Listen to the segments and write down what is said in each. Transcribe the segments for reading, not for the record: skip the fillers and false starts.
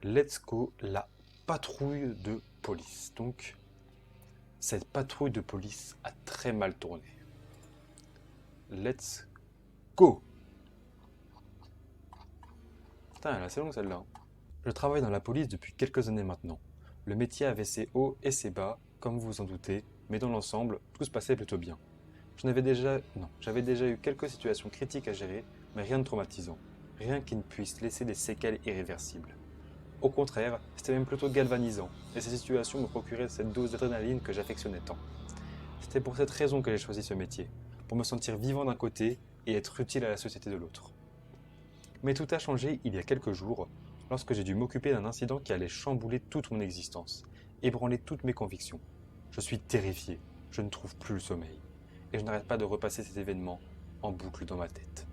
Let's go, la patrouille de police. Donc, cette patrouille de police a très mal tourné. Let's go. Putain, elle est assez longue celle-là. Je travaille dans la police depuis quelques années maintenant. Le métier avait ses hauts et ses bas, comme vous vous en doutez, mais dans l'ensemble, tout se passait plutôt bien. J'avais déjà eu quelques situations critiques à gérer, mais rien de traumatisant. Rien qui ne puisse laisser des séquelles irréversibles. Au contraire, c'était même plutôt galvanisant, et ces situations me procuraient cette dose d'adrénaline que j'affectionnais tant. C'était pour cette raison que j'ai choisi ce métier, pour me sentir vivant d'un côté et être utile à la société de l'autre. Mais tout a changé il y a quelques jours, lorsque j'ai dû m'occuper d'un incident qui allait chambouler toute mon existence, ébranler toutes mes convictions. Je suis terrifié, je ne trouve plus le sommeil, et je n'arrête pas de repasser cet événement en boucle dans ma tête.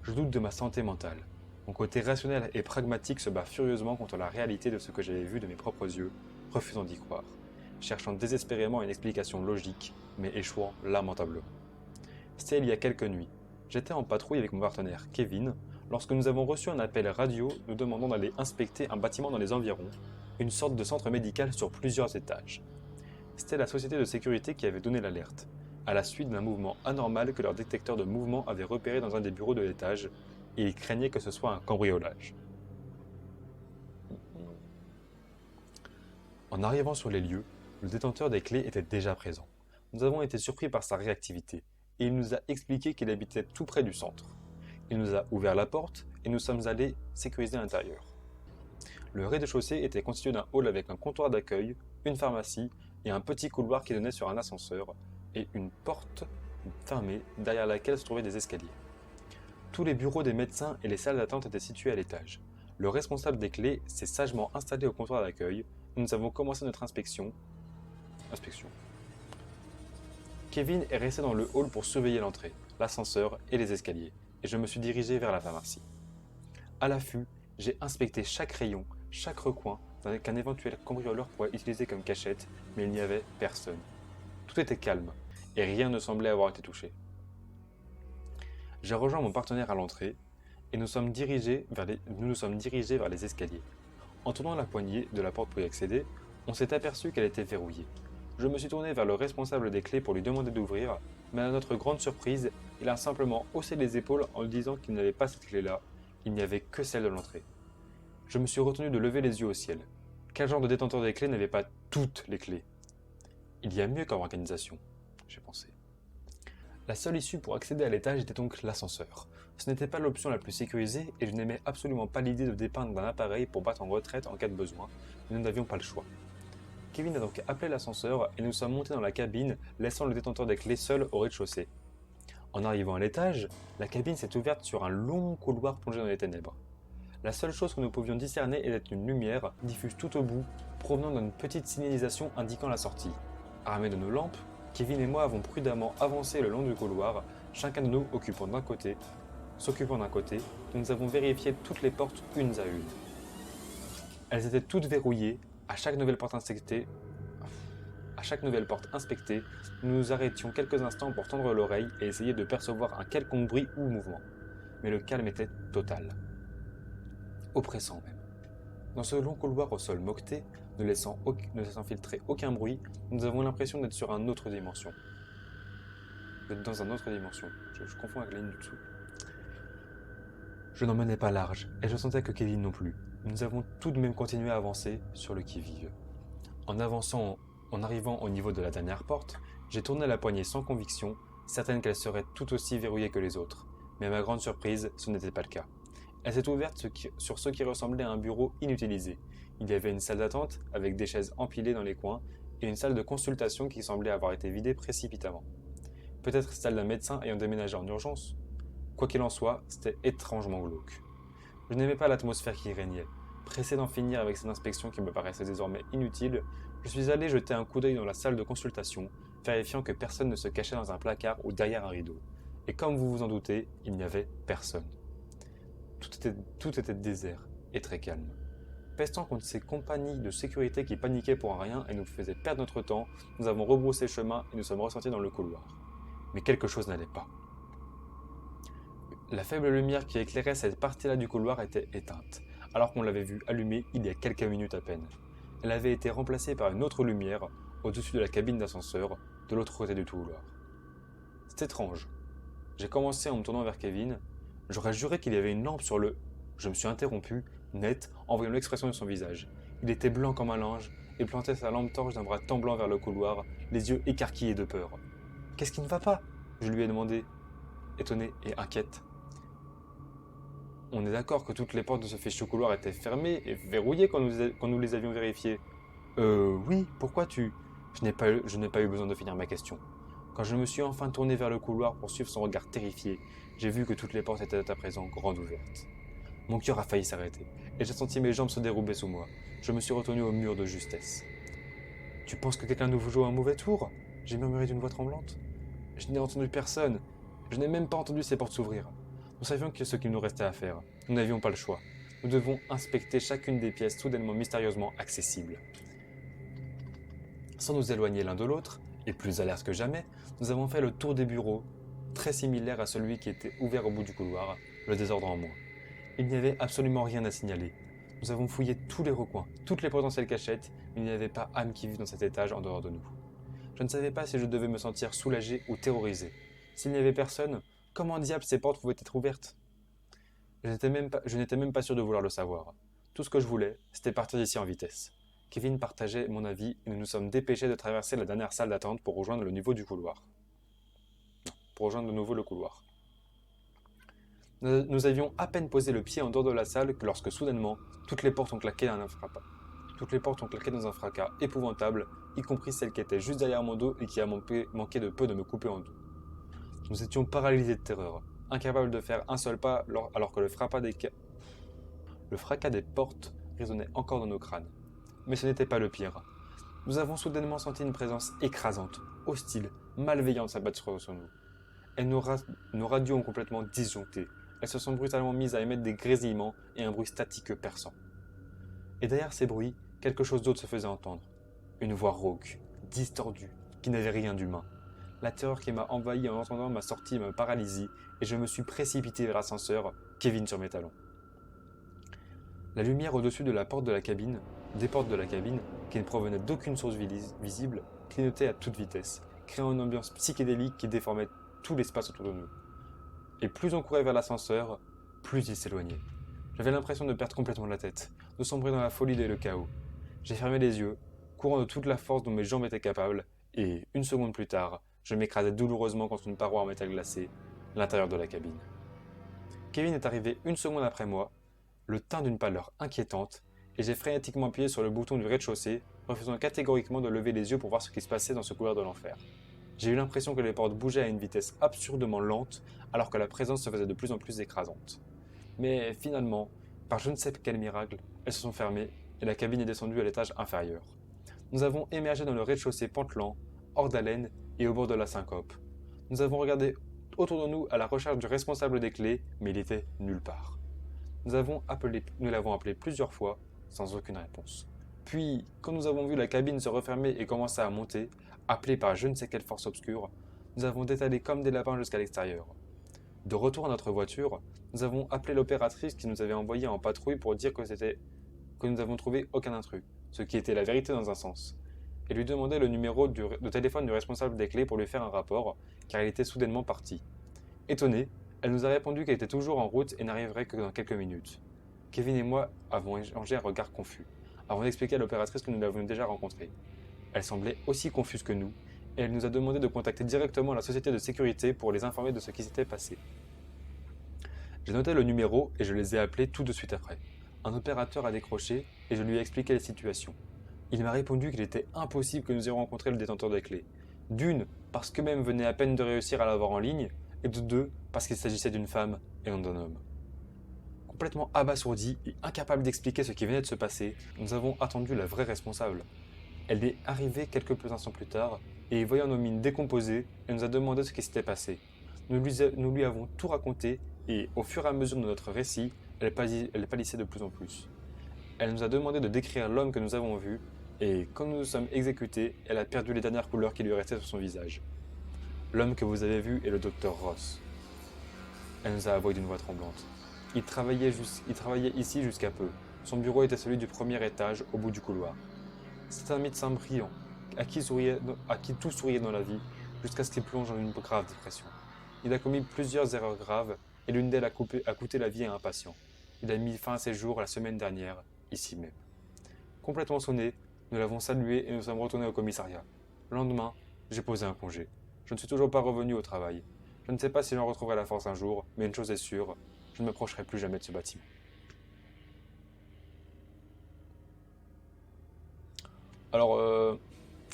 Je doute de ma santé mentale. Mon côté rationnel et pragmatique se bat furieusement contre la réalité de ce que j'avais vu de mes propres yeux, refusant d'y croire, cherchant désespérément une explication logique, mais échouant lamentablement. C'était il y a quelques nuits. J'étais en patrouille avec mon partenaire, Kevin, lorsque nous avons reçu un appel radio nous demandant d'aller inspecter un bâtiment dans les environs, une sorte de centre médical sur plusieurs étages. C'était la société de sécurité qui avait donné l'alerte, à la suite d'un mouvement anormal que leur détecteur de mouvement avait repéré dans un des bureaux de l'étage, et ils craignaient que ce soit un cambriolage. En arrivant sur les lieux, le détenteur des clés était déjà présent. Nous avons été surpris par sa réactivité, et il nous a expliqué qu'il habitait tout près du centre. Il nous a ouvert la porte, et nous sommes allés sécuriser l'intérieur. Le rez-de-chaussée était constitué d'un hall avec un comptoir d'accueil, une pharmacie, et un petit couloir qui donnait sur un ascenseur, et une porte fermée derrière laquelle se trouvaient des escaliers. Tous les bureaux des médecins et les salles d'attente étaient situés à l'étage. Le responsable des clés s'est sagement installé au comptoir d'accueil et nous avons commencé notre inspection. Kevin est resté dans le hall pour surveiller l'entrée, l'ascenseur et les escaliers, et je me suis dirigé vers la pharmacie. À l'affût, j'ai inspecté chaque rayon, chaque recoin qu'un éventuel cambrioleur pourrait utiliser comme cachette, mais il n'y avait personne. Tout était calme, et rien ne semblait avoir été touché. J'ai rejoint mon partenaire à l'entrée et nous nous sommes dirigés vers les escaliers. En tournant la poignée de la porte pour y accéder, on s'est aperçu qu'elle était verrouillée. Je me suis tourné vers le responsable des clés pour lui demander d'ouvrir, mais à notre grande surprise, il a simplement haussé les épaules en disant qu'il n'avait pas cette clé-là, il n'y avait que celle de l'entrée. Je me suis retenu de lever les yeux au ciel. Quel genre de détenteur des clés n'avait pas toutes les clés? Il y a mieux comme organisation, j'ai pensé. La seule issue pour accéder à l'étage était donc l'ascenseur. Ce n'était pas l'option la plus sécurisée et je n'aimais absolument pas l'idée de dépendre d'un appareil pour battre en retraite en cas de besoin, mais nous n'avions pas le choix. Kevin a donc appelé l'ascenseur et nous sommes montés dans la cabine, laissant le détenteur des clés seul au rez-de-chaussée. En arrivant à l'étage, la cabine s'est ouverte sur un long couloir plongé dans les ténèbres. La seule chose que nous pouvions discerner était une lumière diffuse tout au bout, provenant d'une petite signalisation indiquant la sortie. Armés de nos lampes, Kevin et moi avons prudemment avancé le long du couloir, chacun de nous s'occupant d'un côté, et nous avons vérifié toutes les portes unes à une. Elles étaient toutes verrouillées, à chaque nouvelle porte inspectée, nous nous arrêtions quelques instants pour tendre l'oreille et essayer de percevoir un quelconque bruit ou mouvement. Mais le calme était total. Oppressant même. Dans ce long couloir au sol moqueté, ne laissant filtrer aucun bruit, nous avons l'impression d'être sur une autre dimension. D'être dans une autre dimension. Je confonds avec la ligne du dessous. Je n'en menais pas large, et je sentais que Kevin non plus. Nous avons tout de même continué à avancer sur le qui-vive. En arrivant au niveau de la dernière porte, j'ai tourné la poignée sans conviction, certaine qu'elle serait tout aussi verrouillée que les autres. Mais à ma grande surprise, ce n'était pas le cas. Elle s'est ouverte sur ce qui ressemblait à un bureau inutilisé. Il y avait une salle d'attente avec des chaises empilées dans les coins et une salle de consultation qui semblait avoir été vidée précipitamment. Peut-être celle d'un médecin ayant déménagé en urgence. Quoi qu'il en soit, c'était étrangement glauque. Je n'aimais pas l'atmosphère qui régnait. Pressé d'en finir avec cette inspection qui me paraissait désormais inutile, je suis allé jeter un coup d'œil dans la salle de consultation, vérifiant que personne ne se cachait dans un placard ou derrière un rideau. Et comme vous vous en doutez, il n'y avait personne. Tout était désert et très calme. Pestant contre ces compagnies de sécurité qui paniquaient pour rien et nous faisaient perdre notre temps, nous avons rebroussé chemin et nous sommes ressortis dans le couloir. Mais quelque chose n'allait pas. La faible lumière qui éclairait cette partie-là du couloir était éteinte. alors qu'on l'avait vue allumée il y a quelques minutes à peine. Elle avait été remplacée par une autre lumière au-dessus de la cabine d'ascenseur, de l'autre côté du couloir. C'est étrange. J'ai commencé en me tournant vers Kevin. J'aurais juré qu'il y avait une lampe sur le... Je me suis interrompu, net, en voyant l'expression de son visage. Il était blanc comme un linge et plantait sa lampe torche d'un bras tremblant vers le couloir, les yeux écarquillés de peur. « Qu'est-ce qui ne va pas ?» je lui ai demandé, étonné et inquiète. On est d'accord que toutes les portes de ce fichu couloir étaient fermées et verrouillées quand nous les avions vérifiées. Oui, pourquoi tu... Je n'ai pas eu besoin de finir ma question. Quand je me suis enfin tourné vers le couloir pour suivre son regard terrifié, j'ai vu que toutes les portes étaient à présent grandes ouvertes. Mon cœur a failli s'arrêter, et j'ai senti mes jambes se dérouler sous moi. Je me suis retenu au mur de justesse. « Tu penses que quelqu'un nous joue un mauvais tour ?» j'ai murmuré d'une voix tremblante. Je n'ai entendu personne. Je n'ai même pas entendu ces portes s'ouvrir. Nous savions ce qu'il nous restait à faire. Nous n'avions pas le choix. Nous devons inspecter chacune des pièces soudainement mystérieusement accessibles. Sans nous éloigner l'un de l'autre, et plus alertes que jamais, nous avons fait le tour des bureaux, très similaire à celui qui était ouvert au bout du couloir, le désordre en moins. Il n'y avait absolument rien à signaler. Nous avons fouillé tous les recoins, toutes les potentielles cachettes, mais il n'y avait pas âme qui vive dans cet étage en dehors de nous. Je ne savais pas si je devais me sentir soulagé ou terrorisé. S'il n'y avait personne, comment diable ces portes pouvaient être ouvertes ? Je n'étais même pas sûr de vouloir le savoir. Tout ce que je voulais, c'était partir d'ici en vitesse. Kevin partageait mon avis et nous nous sommes dépêchés de traverser la dernière salle d'attente pour rejoindre le niveau du couloir. Pour rejoindre de nouveau le couloir. Nous avions à peine posé le pied en dehors de la salle que lorsque soudainement, toutes les portes ont claqué dans un fracas épouvantable, y compris celle qui était juste derrière mon dos et qui a manqué de peu de me couper en deux. Nous étions paralysés de terreur, incapables de faire un seul pas alors que le fracas des portes résonnait encore dans nos crânes. Mais ce n'était pas le pire. Nous avons soudainement senti une présence écrasante, hostile, malveillante s'abattre sur nous. Nos radios ont complètement disjoncté. Elles se sont brutalement mises à émettre des grésillements et un bruit statique perçant. Et derrière ces bruits, quelque chose d'autre se faisait entendre. Une voix rauque, distordue, qui n'avait rien d'humain. La terreur qui m'a envahi en entendant ma sortie me paralysie et je me suis précipité vers l'ascenseur, Kevin sur mes talons. La lumière au-dessus de la porte de la cabine, des portes de la cabine, qui ne provenaient d'aucune source visible, clignotait à toute vitesse, créant une ambiance psychédélique qui déformait tout l'espace autour de nous. Et plus on courait vers l'ascenseur, plus il s'éloignait. J'avais l'impression de perdre complètement la tête, de sombrer dans la folie et le chaos. J'ai fermé les yeux, courant de toute la force dont mes jambes étaient capables, et, une seconde plus tard, je m'écrasais douloureusement contre une paroi en métal glacé, l'intérieur de la cabine. Kevin est arrivé une seconde après moi, le teint d'une pâleur inquiétante, et j'ai frénétiquement appuyé sur le bouton du rez-de-chaussée, refusant catégoriquement de lever les yeux pour voir ce qui se passait dans ce couloir de l'enfer. J'ai eu l'impression que les portes bougeaient à une vitesse absurdement lente, alors que la présence se faisait de plus en plus écrasante. Mais finalement, par je ne sais quel miracle, elles se sont fermées et la cabine est descendue à l'étage inférieur. Nous avons émergé dans le rez-de-chaussée pantelant, hors d'haleine et au bord de la syncope. Nous avons regardé autour de nous à la recherche du responsable des clés, mais il était nulle part. Nous l'avons appelé plusieurs fois, sans aucune réponse. Puis, quand nous avons vu la cabine se refermer et commencer à monter, appelés par je ne sais quelle force obscure, nous avons détalé comme des lapins jusqu'à l'extérieur. De retour à notre voiture, nous avons appelé l'opératrice qui nous avait envoyés en patrouille pour dire que nous n'avons trouvé aucun intrus, ce qui était la vérité dans un sens, et lui demander le numéro de téléphone du responsable des clés pour lui faire un rapport, car il était soudainement parti. Étonnée, elle nous a répondu qu'elle était toujours en route et n'arriverait que dans quelques minutes. Kevin et moi avons échangé un regard confus, avant d'expliquer à l'opératrice que nous l'avions déjà rencontrée. Elle semblait aussi confuse que nous, et elle nous a demandé de contacter directement la société de sécurité pour les informer de ce qui s'était passé. J'ai noté le numéro et je les ai appelés tout de suite après. Un opérateur a décroché et je lui ai expliqué la situation. Il m'a répondu qu'il était impossible que nous ayons rencontré le détenteur des clés. D'une, parce qu'eux-mêmes venaient à peine de réussir à l'avoir en ligne, et de deux, parce qu'il s'agissait d'une femme et non d'un homme. Complètement abasourdis et incapables d'expliquer ce qui venait de se passer, nous avons attendu la vraie responsable. Elle est arrivée quelques instants plus tard, et voyant nos mines décomposées, elle nous a demandé ce qui s'était passé. Nous lui avons tout raconté, et au fur et à mesure de notre récit, elle pâlissait de plus en plus. Elle nous a demandé de décrire l'homme que nous avons vu, et quand nous nous sommes exécutés, elle a perdu les dernières couleurs qui lui restaient sur son visage. L'homme que vous avez vu est le docteur Ross. Elle nous a avoué d'une voix tremblante. Il travaillait ici jusqu'à peu. Son bureau était celui du premier étage, au bout du couloir. C'est un médecin brillant, à qui tout souriait dans la vie, jusqu'à ce qu'il plonge dans une grave dépression. Il a commis plusieurs erreurs graves, et l'une d'elles a coûté la vie à un patient. Il a mis fin à ses jours la semaine dernière, ici même. Complètement sonné, nous l'avons salué et nous sommes retournés au commissariat. Le lendemain, j'ai posé un congé. Je ne suis toujours pas revenu au travail. Je ne sais pas si j'en retrouverai la force un jour, mais une chose est sûre, je ne m'approcherai plus jamais de ce bâtiment. Alors,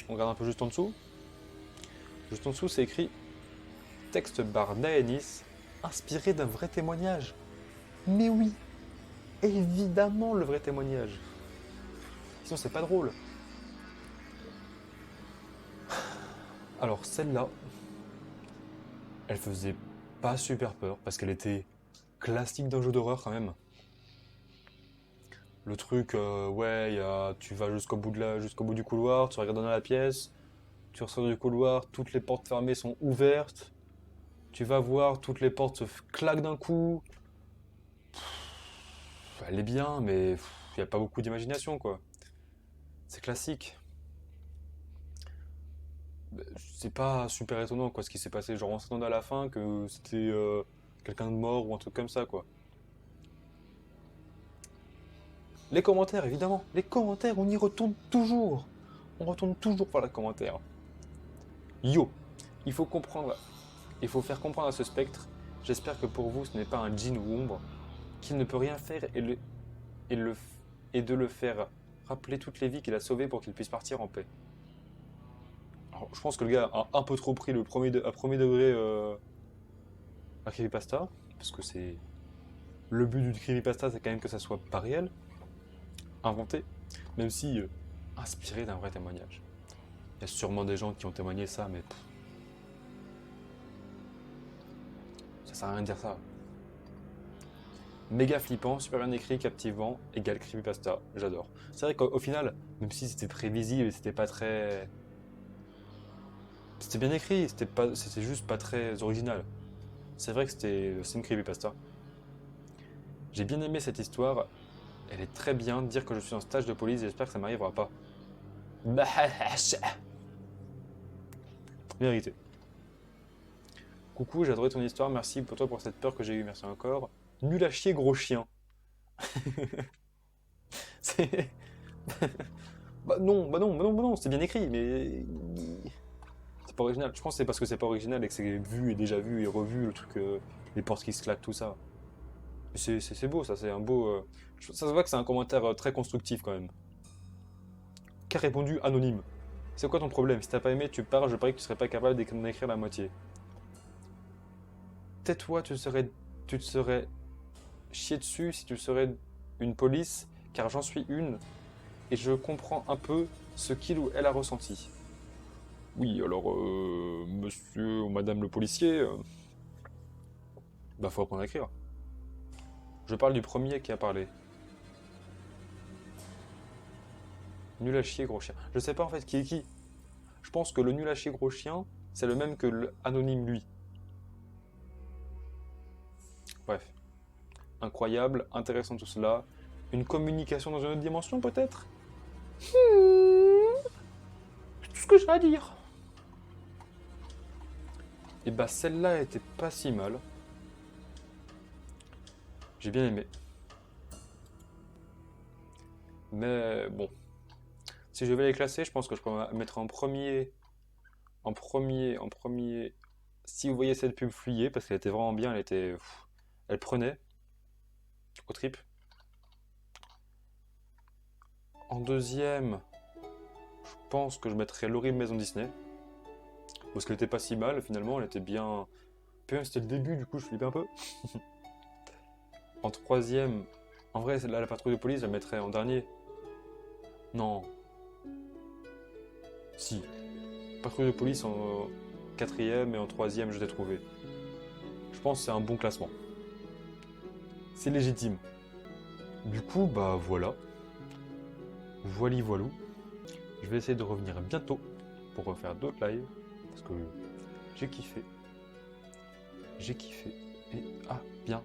on regarde un peu juste en dessous. Juste en dessous, c'est écrit texte bar Daenis, inspiré d'un vrai témoignage. Mais oui, évidemment le vrai témoignage. Sinon, c'est pas drôle. Alors, celle-là, elle faisait pas super peur parce qu'elle était classique d'un jeu d'horreur quand même. Le truc, ouais, tu vas jusqu'au bout du couloir, tu regardes dans la pièce, tu ressors du couloir, toutes les portes fermées sont ouvertes, tu vas voir, toutes les portes claquent d'un coup. Elle est bien, mais il n'y a pas beaucoup d'imagination, quoi. C'est classique. C'est pas super étonnant, quoi, ce qui s'est passé. Genre, on s'attendait à la fin que c'était quelqu'un de mort ou un truc comme ça, quoi. Les commentaires, évidemment. Les commentaires, on y retourne toujours. On retourne toujours par les commentaires. Yo, il faut comprendre, il faut faire comprendre à ce spectre, j'espère que pour vous ce n'est pas un djinn ou ombre, qu'il ne peut rien faire et, le, et de le faire rappeler toutes les vies qu'il a sauvées pour qu'il puisse partir en paix. Alors, je pense que le gars a un peu trop pris à premier degré à Creepypasta, parce que c'est... Le but du Creepypasta, c'est quand même que ça soit pas réel, inventé, même si inspiré d'un vrai témoignage. Il y a sûrement des gens qui ont témoigné ça, mais ça sert à rien de dire ça. Méga flippant, super bien écrit, captivant, égale creepypasta, j'adore. C'est vrai qu'au final, même si c'était prévisible et c'était pas très... C'était bien écrit, c'était juste pas très original. C'est vrai que c'est une creepypasta. J'ai bien aimé cette histoire, elle est très bien, dire que je suis en stage de police et j'espère que ça m'arrivera pas. Vérité. Coucou, j'ai adoré ton histoire, merci pour toi pour cette peur que j'ai eue, merci encore. Nul à chier, gros chien. C'est... bah non, c'est bien écrit, mais c'est pas original. Je pense que c'est parce que c'est pas original et que c'est vu et déjà vu et revu, le truc, les portes qui se claquent, tout ça. C'est beau, ça, c'est un beau. Ça se voit que c'est un commentaire très constructif quand même. Qu'a répondu Anonyme. C'est quoi ton problème? Si t'as pas aimé, tu pars, je parie que tu serais pas capable d'en écrire la moitié. Tais-toi, tu te serais chié dessus si tu serais une police, car j'en suis une, et je comprends un peu ce qu'il ou elle a ressenti. Oui, alors, monsieur ou madame le policier, bah faut apprendre à écrire. Je parle du premier qui a parlé. Nul à chier, gros chien. Je sais pas en fait qui est qui. Je pense que le nul à chier, gros chien, c'est le même que l'anonyme lui. Bref. Incroyable, intéressant tout cela. Une communication dans une autre dimension peut-être. C'est tout ce que j'ai à dire. Et bah celle-là était pas si mal. J'ai bien aimé. Mais bon. Si je vais les classer, je pense que je peux mettre en premier. En premier. Si vous voyez cette pub fuyez, parce qu'elle était vraiment bien, elle était. Elle prenait au trip. En deuxième, je pense que je mettrais l'horrible maison Disney. Parce qu'elle était pas si mal finalement, elle était bien. Puis même c'était le début, du coup je flippais un peu. En troisième, en vrai, là, la patrouille de police, je la mettrais en dernier. Non. Si. Patrouille de police en quatrième et en troisième, je l'ai trouvé. Je pense que c'est un bon classement. C'est légitime. Du coup, bah voilà. Voili voilou. Je vais essayer de revenir bientôt pour refaire d'autres lives. Parce que j'ai kiffé. J'ai kiffé. Et à bientôt.